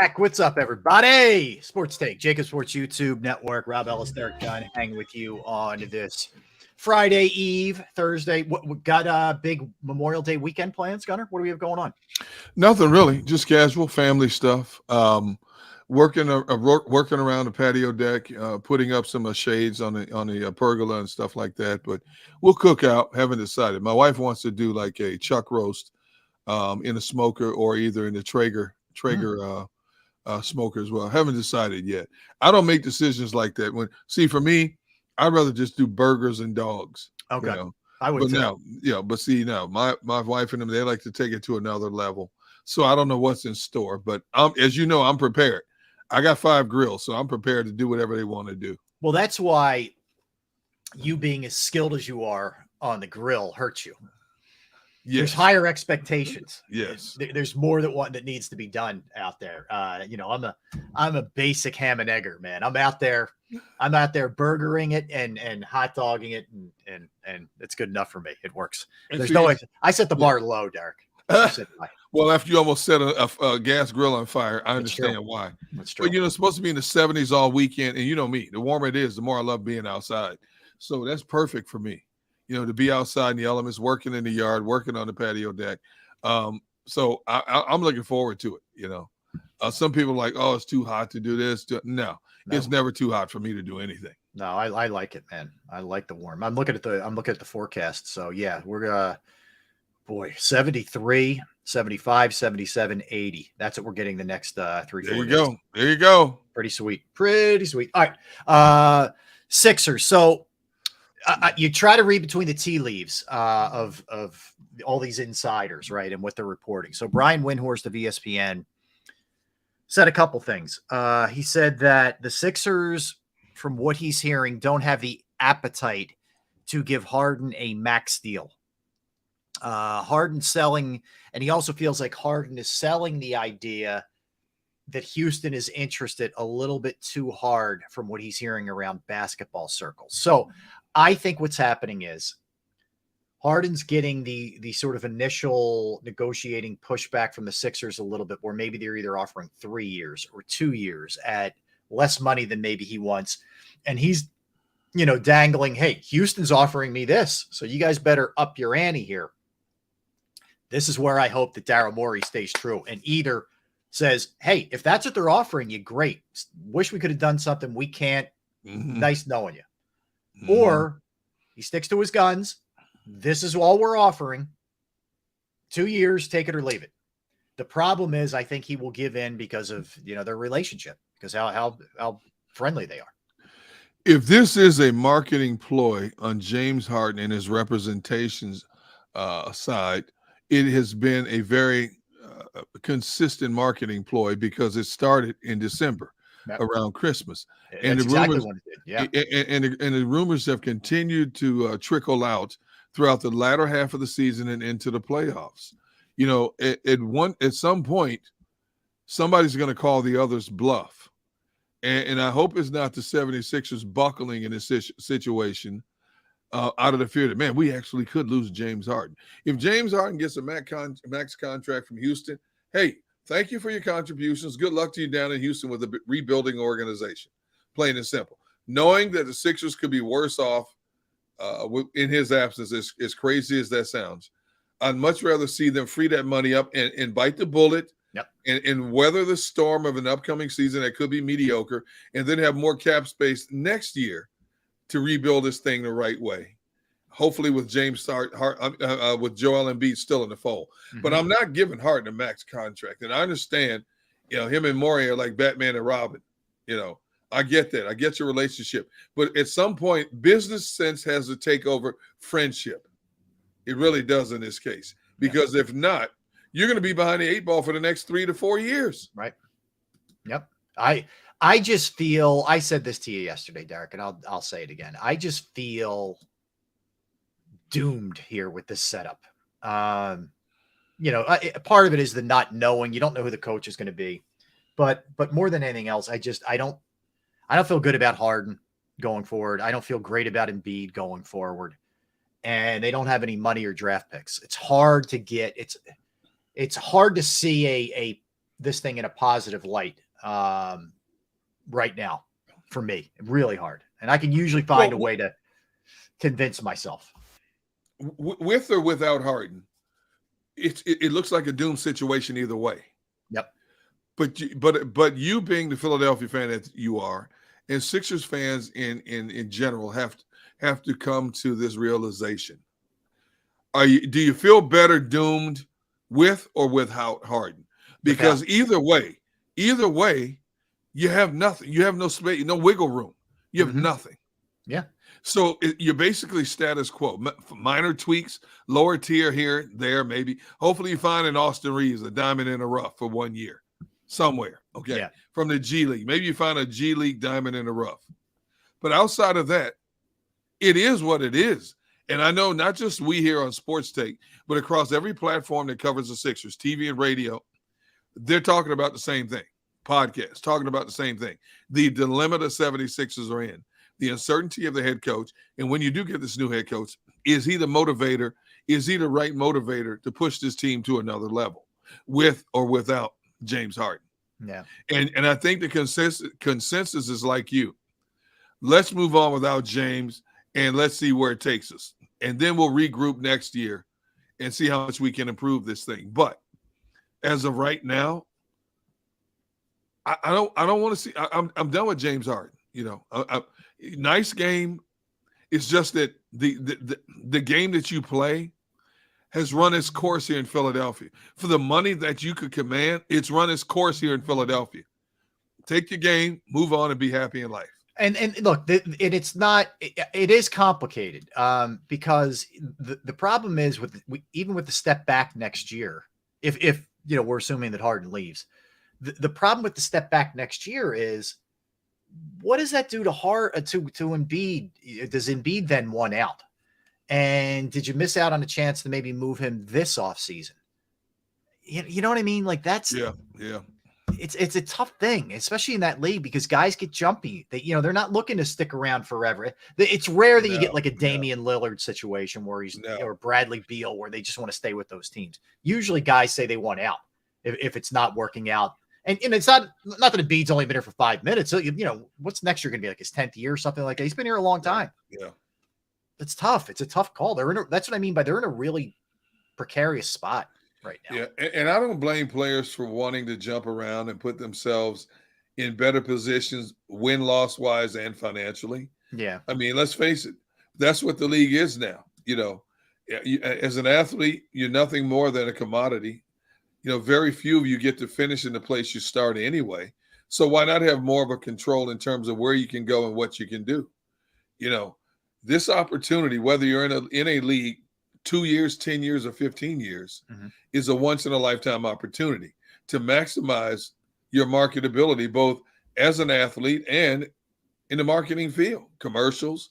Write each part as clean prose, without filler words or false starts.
back. What's up, everybody? Sports Take, JAKIB Sports YouTube Network. Rob Ellis, Derek Gunn, hanging with you on this Friday Eve, Thursday. We got big Memorial Day weekend plans, Gunner? What do we have going on? Nothing really, just casual family stuff. Working around the patio deck, putting up some shades on the pergola and stuff like that. But we'll cook out. Haven't decided. My wife wants to do like a chuck roast in a smoker or either in the Traeger smoker as well. Haven't decided yet. I don't make decisions like that. For me, I'd rather just do burgers and dogs. Okay, you know? I would. Now, my wife and them, they like to take it to another level. So I don't know what's in store, but as you know, I'm prepared. I got 5 grills, so I'm prepared to do whatever they want to do. Well, that's why you being as skilled as you are on the grill hurts you. Yes. There's higher expectations. Yes. There's more that needs to be done out there. I'm a basic ham and egger, man. I'm out there burgering it and hot dogging it, and it's good enough for me. It works. There's no way. I set the bar low, Derek. Well, after you almost set a gas grill on fire, I understand why. That's true. But it's supposed to be in the 70s all weekend, and you know me, the warmer it is, the more I love being outside. So that's perfect for me. To be outside in the elements, working in the yard, working on the patio deck. So I'm looking forward to it. Some people are like, oh, it's too hot to do this. No, it's never too hot for me to do anything. No, I like it, man. I like the warm. I'm looking at the forecast. So yeah, we're 73, 75, 77, 80. That's what we're getting the next 3-4 days. There you go. Pretty sweet. All right. Sixers. So you try to read between the tea leaves of all these insiders, right, and what they're reporting. So Brian Windhorst of ESPN said a couple things. He said that the Sixers, from what he's hearing, don't have the appetite to give Harden a max deal. Harden selling, and he also feels like Harden is selling the idea that Houston is interested a little bit too hard from what he's hearing around basketball circles. So I think what's happening is Harden's getting the sort of initial negotiating pushback from the Sixers a little bit, where maybe they're either offering 3 years or 2 years at less money than maybe he wants. And he's, dangling, hey, Houston's offering me this, so you guys better up your ante here. This is where I hope that Daryl Morey stays true and either says, hey, if that's what they're offering you, great. Wish we could have done something. We can't. Mm-hmm. Nice knowing you. Mm-hmm. Or he sticks to his guns. This is all we're offering. 2 years, take it or leave it. The problem is, I think he will give in because of, their relationship, because how friendly they are. If this is a marketing ploy on James Harden and his representations side, it has been a very consistent marketing ploy because it started in December around Christmas. And the rumors, and the rumors have continued to trickle out throughout the latter half of the season and into the playoffs. At some point, somebody's going to call the other's bluff. And I hope it's not the 76ers buckling in this situation out of the fear that, man, we actually could lose James Harden. If James Harden gets a max contract from Houston, hey, thank you for your contributions. Good luck to you down in Houston with a rebuilding organization. Plain and simple. Knowing that the Sixers could be worse off in his absence, as crazy as that sounds, I'd much rather see them free that money up and bite the bullet and weather the storm of an upcoming season that could be mediocre, and then have more cap space next year to rebuild this thing the right way. Hopefully with with Joel Embiid still in the fold. Mm-hmm. But I'm not giving Harden a max contract. And I understand, him and Morey are like Batman and Robin. I get that. I get your relationship. But at some point, business sense has to take over friendship. It really does in this case. Because if not, you're going to be behind the 8 ball for the next 3 to 4 years. Right. Yep. I just feel, I said this to you yesterday, Derek, and I'll say it again. I just feel doomed here with this setup. Part of it is the not knowing. You don't know who the coach is going to be, but more than anything else, I don't feel good about Harden going forward. I don't feel great about Embiid going forward, and they don't have any money or draft picks. It's hard to get. It's hard to see a this thing in a positive light right now for me. Really hard. And I can usually find a way to convince myself. With or without Harden, it looks like a doomed situation either way. Yep. But you being the Philadelphia fan that you are, and Sixers fans in general have to come to this realization. Do you feel better doomed with or without Harden? Because either way, you have nothing. You have no space, no wiggle room. You have nothing. Yeah. So you're basically status quo. Minor tweaks, lower tier here, there, maybe. Hopefully you find an Austin Reeves, a diamond in the rough for 1 year somewhere, okay, from the G League. Maybe you find a G League diamond in the rough. But outside of that, it is what it is. And I know not just we here on Sports Take, but across every platform that covers the Sixers, TV and radio, they're talking about the same thing. Podcasts, talking about the same thing. The dilemma the 76ers are in, the uncertainty of the head coach. And when you do get this new head coach, is he the motivator? Is he the right motivator to push this team to another level with or without James Harden? Yeah. And I think the consensus is like you. Let's move on without James and let's see where it takes us. And then we'll regroup next year and see how much we can improve this thing. But as of right now, I don't want to see. I'm done with James Harden. Nice game. It's just that the game that you play has run its course here in Philadelphia. For the money that you could command, it's run its course here in Philadelphia. Take your game, move on, and be happy in life. And look, it's not. It is complicated because the problem is even with the step back next year. If we're assuming that Harden leaves, the problem with the step back next year is, what does that do to Embiid? Does Embiid then one out? And did you miss out on a chance to maybe move him this offseason? You know what I mean? Like that's It's a tough thing, especially in that league, because guys get jumpy. They're not looking to stick around forever. It's rare that you get like a Damian Lillard situation where he's or Bradley Beal where they just want to stay with those teams. Usually guys say they want out if it's not working out. And it's not that Embiid's only been here for 5 minutes. So, what's next year going to be, like his 10th year or something like that? He's been here a long time. Yeah. It's tough. It's a tough call. That's what I mean by they're in a really precarious spot right now. Yeah, and I don't blame players for wanting to jump around and put themselves in better positions, win-loss wise and financially. Yeah. I mean, let's face it. That's what the league is now. As an athlete, you're nothing more than a commodity. Very few of you get to finish in the place you start anyway. So why not have more of a control in terms of where you can go and what you can do? This opportunity, whether you're in a league 2 years, 10 years, or 15 years, is a once-in-a-lifetime opportunity to maximize your marketability, both as an athlete and in the marketing field, commercials,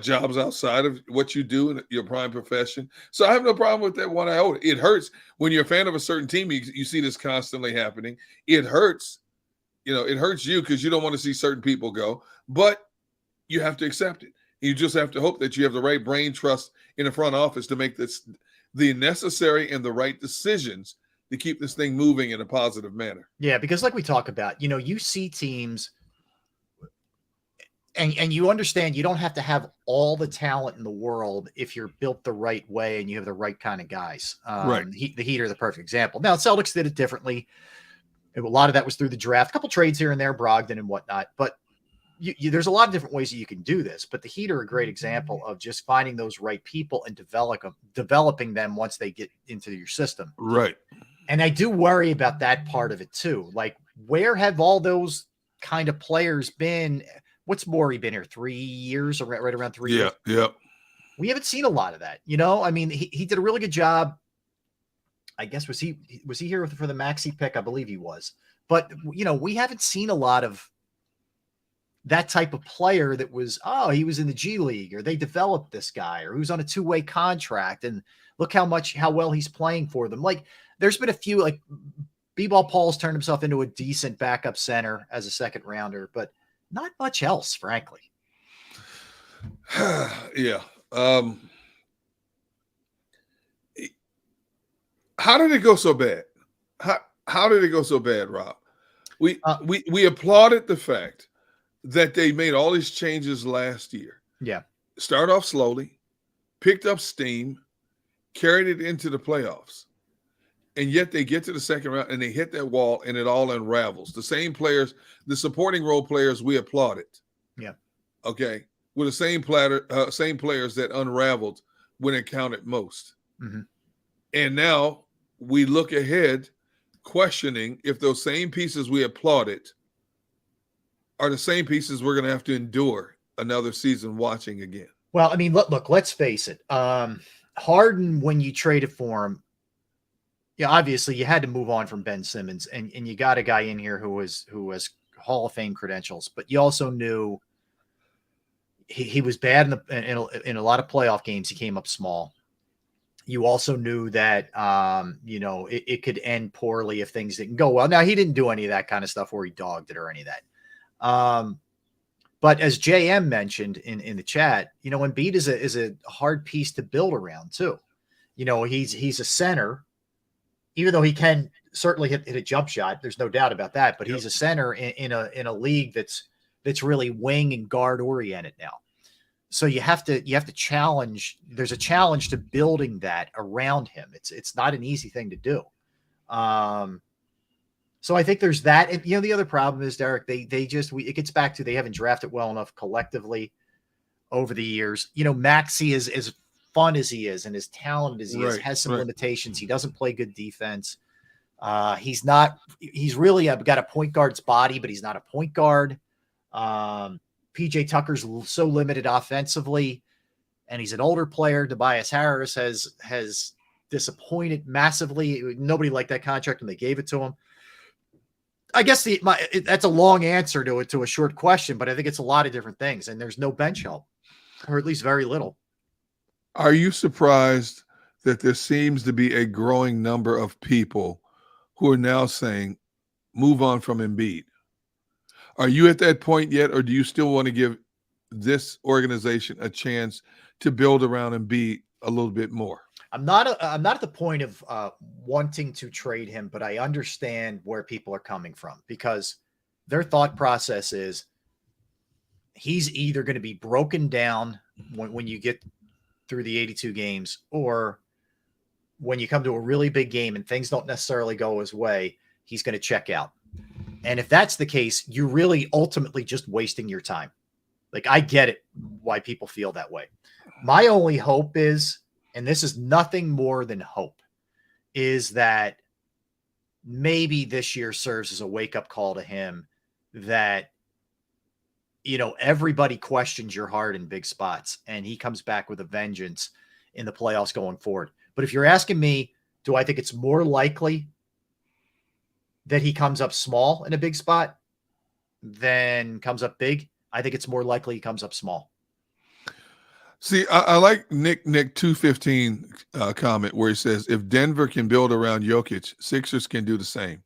jobs outside of what you do in your prime profession. So I have no problem with that one iota. It hurts when you're a fan of a certain team. You see this constantly happening. It hurts. It hurts you because you don't want to see certain people go, but you have to accept it. You just have to hope that you have the right brain trust in the front office to make the necessary and the right decisions to keep this thing moving in a positive manner. Yeah, because like we talk about, you see teams and you understand you don't have to have all the talent in the world if you're built the right way and you have the right kind of guys. Right. The Heat are the perfect example. Now, Celtics did it differently. A lot of that was through the draft, a couple trades here and there, Brogdon and whatnot, but there's a lot of different ways that you can do this, but the Heat are a great example of just finding those right people and developing them once they get into your system. Right. And I do worry about that part of it too. Like, where have all those kind of players been? What's Morey been here? 3 years or right around 3 years? Yeah. We haven't seen a lot of that. I mean, he did a really good job. I guess, was he here for the Maxey pick? I believe he was, but we haven't seen a lot of that type of player that was, he was in the G League, or they developed this guy, or who's on a 2-way contract, and look how well he's playing for them. Like, there's been a few, like B-Ball Paul's turned himself into a decent backup center as a second rounder, but not much else, frankly. Yeah. How did it go so bad? How did it go so bad, Rob? We Uh, we applauded the fact that they made all these changes last year. yeah. Start off slowly, picked up steam, carried it into the playoffs. And yet they get to the second round and they hit that wall and it all unravels. The same players, the supporting role players we applauded. Yeah. Okay. Were the same same players that unraveled when it counted most. Mm-hmm. And now we look ahead questioning if those same pieces we applauded are the same pieces we're going to have to endure another season watching again. Well, I mean, look, let's face it. Harden, when you traded for him, yeah, obviously you had to move on from Ben Simmons, and you got a guy in here who has Hall of Fame credentials, but you also knew he was bad in a lot of playoff games. He came up small. You also knew that it could end poorly if things didn't go well. Now, he didn't do any of that kind of stuff where he dogged it or any of that. But as JM mentioned in the chat, Embiid is a hard piece to build around too. He's a center, even though he can certainly hit a jump shot. There's no doubt about that. But he's a center in a league that's really wing and guard oriented now. So you have to challenge. There's a challenge to building that around him. It's not an easy thing to do. So I think there's that. And, the other problem is, Derek, it gets back to they haven't drafted well enough collectively over the years. Maxey is as fun as he is and as talented as he is, has some limitations. He doesn't play good defense. He's really got a point guard's body, but he's not a point guard. PJ Tucker's so limited offensively, and he's an older player. Tobias Harris has disappointed massively. Nobody liked that contract when they gave it to him. I guess that's a long answer to a short question, but I think it's a lot of different things, and there's no bench help, or at least very little. Are you surprised that there seems to be a growing number of people who are now saying, move on from Embiid? Are you at that point yet, or do you still want to give this organization a chance to build around Embiid a little bit more? I'm not at the point of wanting to trade him, but I understand where people are coming from, because their thought process is he's either going to be broken down when you get through the 82 games, or when you come to a really big game and things don't necessarily go his way, he's going to check out. And if that's the case, you're really ultimately just wasting your time. Like, I get it why people feel that way. My only hope is, and this is nothing more than hope, is that maybe this year serves as a wake-up call to him that, everybody questions your heart in big spots, and he comes back with a vengeance in the playoffs going forward. But if you're asking me, do I think it's more likely that he comes up small in a big spot than comes up big? I think it's more likely he comes up small. See, I like Nick 215 comment where he says, if Denver can build around Jokic, Sixers can do the same.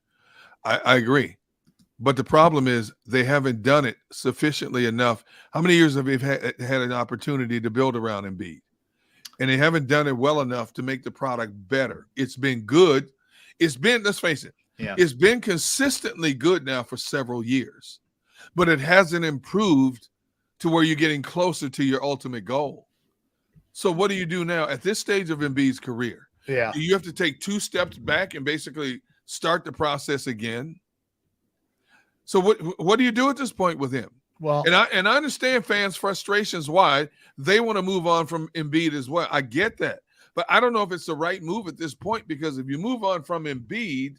I agree. But the problem is they haven't done it sufficiently enough. How many years have we had an opportunity to build around Embiid? And they haven't done it well enough to make the product better. It's been good. Let's face it, it's been consistently good now for several years, but it hasn't improved to where you're getting closer to your ultimate goal. So what do you do now at this stage of Embiid's career? Yeah. Do you have to take 2 steps back and basically start the process again? So what do you do at this point with him? Well, and I understand fans' frustrations why they want to move on from Embiid as well. I get that. But I don't know if it's the right move at this point, because if you move on from Embiid,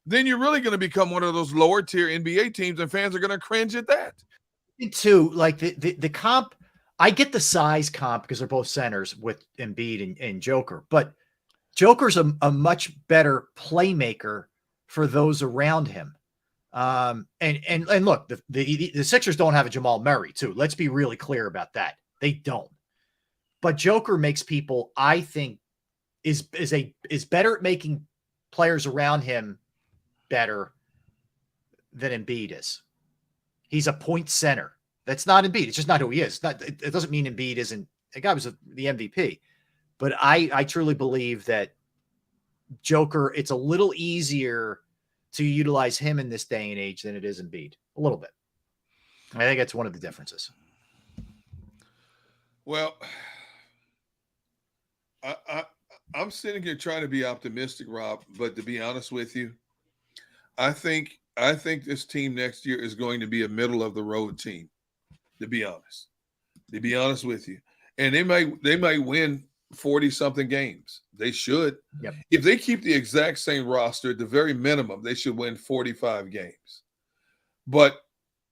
then you're really going to become one of those lower tier NBA teams, and fans are going to cringe at that. Too, like the comp, I get the size comp because they're both centers with Embiid and Joker, but Joker's a much better playmaker for those around him. And look, the Sixers don't have a Jamal Murray too. Let's be really clear about that. They don't. But Joker makes people, I think, is better at making players around him better than Embiid is. He's a point center. That's not Embiid. It's just not who he is. It doesn't mean Embiid isn't. The guy was the MVP. But I truly believe that Joker, it's a little easier to utilize him in this day and age than it is Embiid. A little bit. I think that's one of the differences. Well, I'm sitting here trying to be optimistic, Rob, but to be honest with you, I think this team next year is going to be a middle of the road team, to be honest with you. And they might win 40-something games. They should. Yep. If they keep the exact same roster, at the very minimum, they should win 45 games. But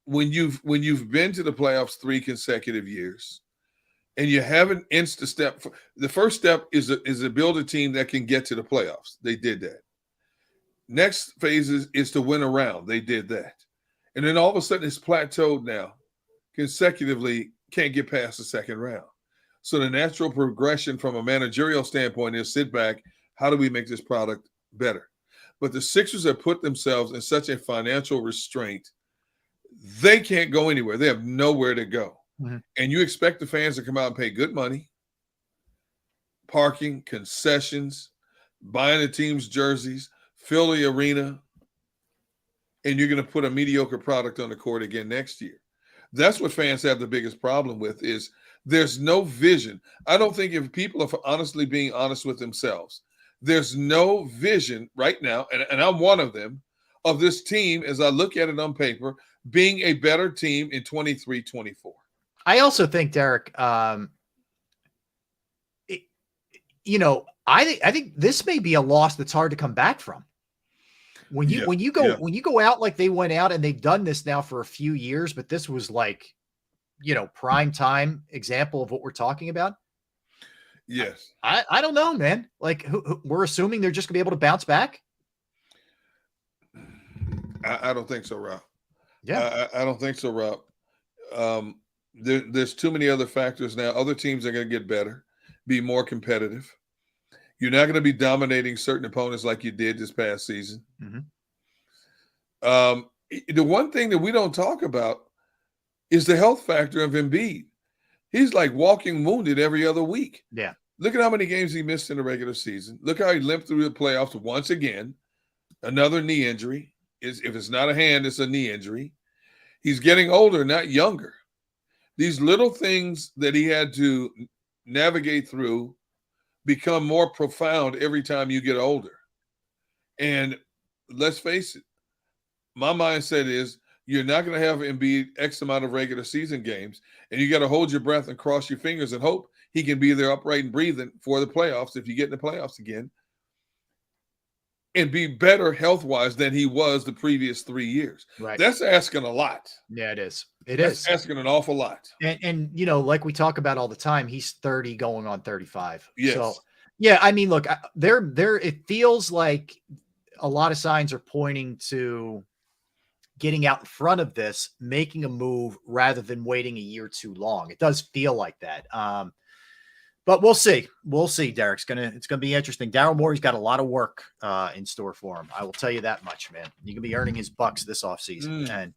when you've been to the playoffs 3 consecutive years and you haven't inched a step, the first step is to build a team that can get to the playoffs. They did that. Next phase is to win a round. They did that. And then all of a sudden it's plateaued now. Consecutively can't get past the second round. So the natural progression from a managerial standpoint is sit back. How do we make this product better? But the Sixers have put themselves in such a financial restraint. They can't go anywhere. They have nowhere to go. Mm-hmm. And you expect the fans to come out and pay good money, parking, concessions, buying the team's jerseys, fill the arena, and you're going to put a mediocre product on the court again next year. That's what fans have the biggest problem with is there's no vision. I don't think if people are honestly being honest with themselves, there's no vision right now, and I'm one of them, of this team as I look at it on paper, being a better team in 23-24. I also think, Derek, I think this may be a loss that's hard to come back from. When you go out like they went out, and they've done this now for a few years, but this was like, prime time example of what we're talking about. Yes. I don't know, man. Like we're assuming they're just gonna be able to bounce back. I don't think so, Rob. Yeah. I don't think so, Rob. There's too many other factors now. Other teams are going to get better, be more competitive. You're not going to be dominating certain opponents like you did this past season. Mm-hmm. The one thing that we don't talk about is the health factor of Embiid. He's like walking wounded every other week. Yeah. Look at how many games he missed in the regular season. Look how he limped through the playoffs once again. Another knee injury. If it's not a hand, it's a knee injury. He's getting older, not younger. These little things that he had to navigate through become more profound every time you get older. And let's face it, my mindset is you're not going to have Embiid X amount of regular season games, and you got to hold your breath and cross your fingers and hope he can be there upright and breathing for the playoffs if you get in the playoffs again and be better health-wise than he was the previous 3 years. Right. That's asking a lot. Yeah, it is. That's asking an awful lot. And like we talk about all the time, he's 30 going on 35. Yes. So, yeah, I mean, look, it feels like a lot of signs are pointing to getting out in front of this, making a move rather than waiting a year too long. It does feel like that. But we'll see. We'll see, Derek. It's gonna be interesting. Daryl Morey's got a lot of work in store for him. I will tell you that much, man. You can be earning his bucks this offseason. And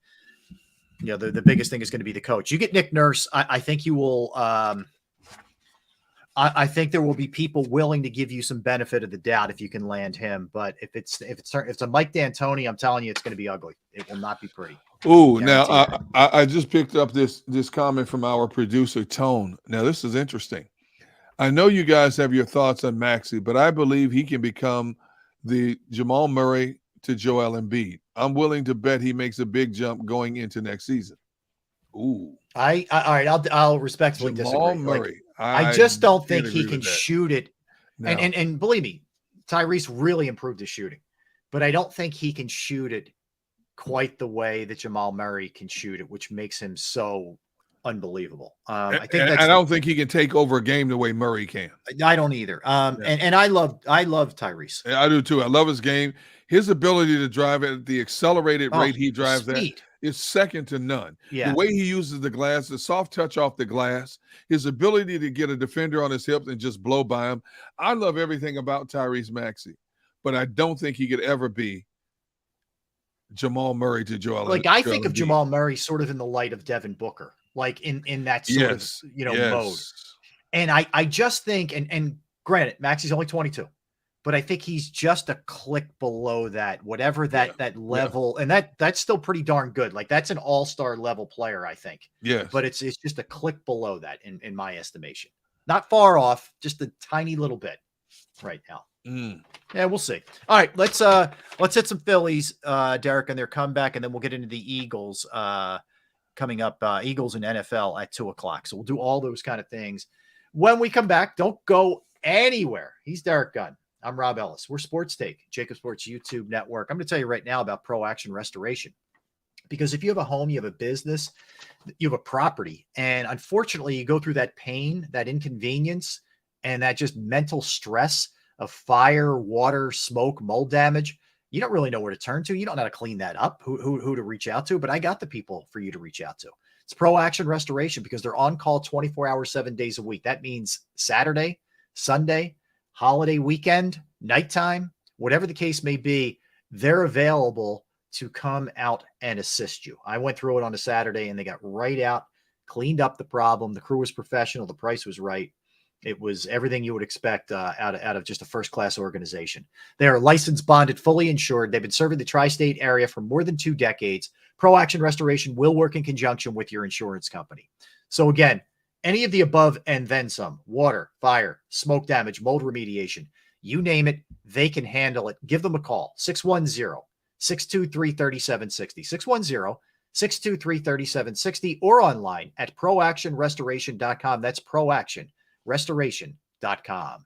the biggest thing is going to be the coach. You get Nick Nurse, I think you will I think there will be people willing to give you some benefit of the doubt if you can land him. But if it's a Mike D'Antoni, I'm telling you, it's going to be ugly. It will not be pretty. Oh, now I just picked up this comment from our producer, Tone. Now, this is interesting. I know you guys have your thoughts on Maxey, but I believe he can become the Jamal Murray to Joel Embiid. I'm willing to bet he makes a big jump going into next season. Ooh. All right. I'll respectfully Jamal disagree. Murray. I just don't think he can shoot it. No. And believe me, Tyrese really improved his shooting, but I don't think he can shoot it quite the way that Jamal Murray can shoot it, which makes him so unbelievable. I don't think he can take over a game the way Murray can. I don't either. And I love Tyrese. I do too. I love his game. His ability to drive at the accelerated rate he drives at is second to none. Yeah. The way he uses the glass, the soft touch off the glass, his ability to get a defender on his hips and just blow by him. I love everything about Tyrese Maxey, but I don't think he could ever be Jamal Murray to Joel. I think of Jamal Murray sort of in the light of Devin Booker, like in that sort of mode. And I just think, and granted, Maxey's only 22, but I think he's just a click below that, whatever that level, and that's still pretty darn good. Like that's an all-star level player, I think. Yes. But it's just a click below that in my estimation. Not far off, just a tiny little bit right now. Yeah, we'll see. All right, let's hit some Phillies, Derek, and their comeback, and then we'll get into the Eagles coming up. Eagles and NFL at 2:00. So we'll do all those kind of things when we come back. Don't go anywhere. He's Derek Gunn. I'm Rob Ellis. We're Sports Take, JAKIB Sports YouTube Network. I'm going to tell you right now about Pro Action Restoration, because if you have a home, you have a business, you have a property, and unfortunately you go through that pain, that inconvenience, and that just mental stress of fire, water, smoke, mold damage, you don't really know where to turn to. You don't know how to clean that up, who to reach out to, but I got the people for you to reach out to. It's Pro Action Restoration, because they're on call 24 hours, 7 days a week. That means Saturday, Sunday, holiday weekend, nighttime, whatever the case may be, they're available to come out and assist you. I went through it on a Saturday and they got right out, cleaned up the problem. The crew was professional. The price was right. It was everything you would expect out of just a first-class organization. They are licensed, bonded, fully insured. They've been serving the tri-state area for more than 2 decades. Pro Action Restoration will work in conjunction with your insurance company. So again, any of the above and then some: water, fire, smoke damage, mold remediation, you name it, they can handle it. Give them a call, 610-623-3760, 610-623-3760, or online at proactionrestoration.com. That's proactionrestoration.com.